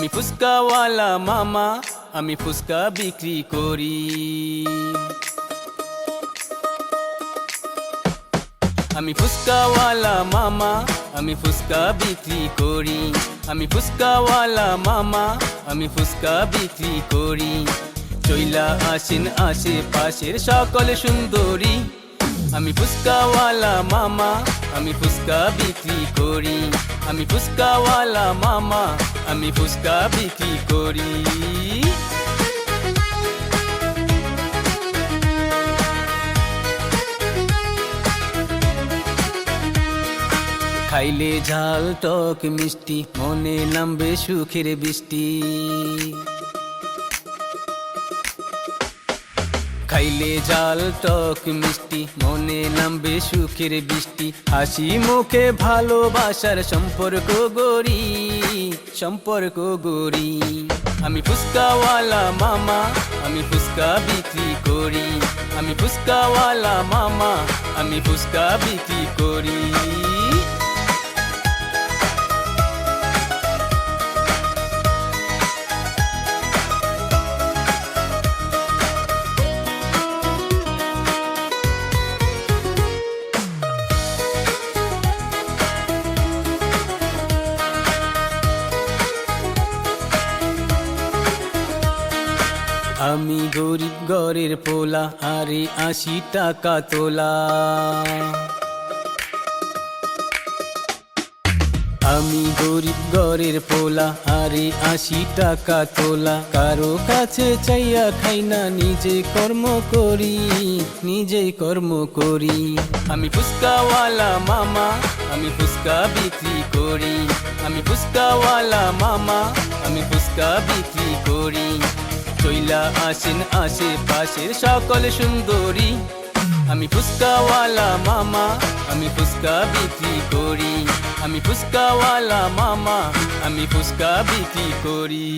আমি ফুচকাওয়ালা মামা, আমি ফুচকা বিক্রি করি। আমি ফুচকাওয়ালা মামা, আমি ফুচকা বিক্রি করি। আমি ফুচকাওয়ালা মামা, আমি ফুচকা বিক্রি করি। চইলা আসেন আশেপাশের সকল সুন্দরী। আমি ফুচকাওয়ালা মামা, আমি ফুচকা বিক্রি করি। আমি ফুচকাওয়ালা মামা, আমি ফুচকা বিক্রি করি। খাইলে ঝাল টক মিষ্টি, মনে নামবে সুখের বৃষ্টি। খাইলে ঝাল টক মিষ্টি, মনে নামবে সুখের বৃষ্টি। হাসি মুখে ভালোবাসার সম্পর্ক গড়ি, সম্পর্ক গড়ি। আমি ফুচকাওয়ালা মামা, আমি ফুচকা বিক্রি করি। আমি ফুচকাওয়ালা মামা, আমি ফুচকা বিক্রি করি। আমি গরিব ঘরের পোলা, আরে ৮০ টাকা তোলা। আমি গরিব ঘরের পোলা, আরে ৮০ টাকা তোলা। কারো কাছে চাইয়া খাই না, নিজে কর্ম করি, নিজে কর্ম করি। আমি ফুচকাওয়ালা মামা, আমি ফুচকা বিক্রি করি। আমি ফুচকাওয়ালা মামা, আমি ফুচকা বিক্রি করি। চইলা আসেন আশেপাশের সকল সুন্দরী। আমি ফুচকাওয়ালা মামা, আমি ফুচকা বিক্রি করি। আমি ফুচকাওয়ালা মামা, আমি ফুচকা বিক্রি করি।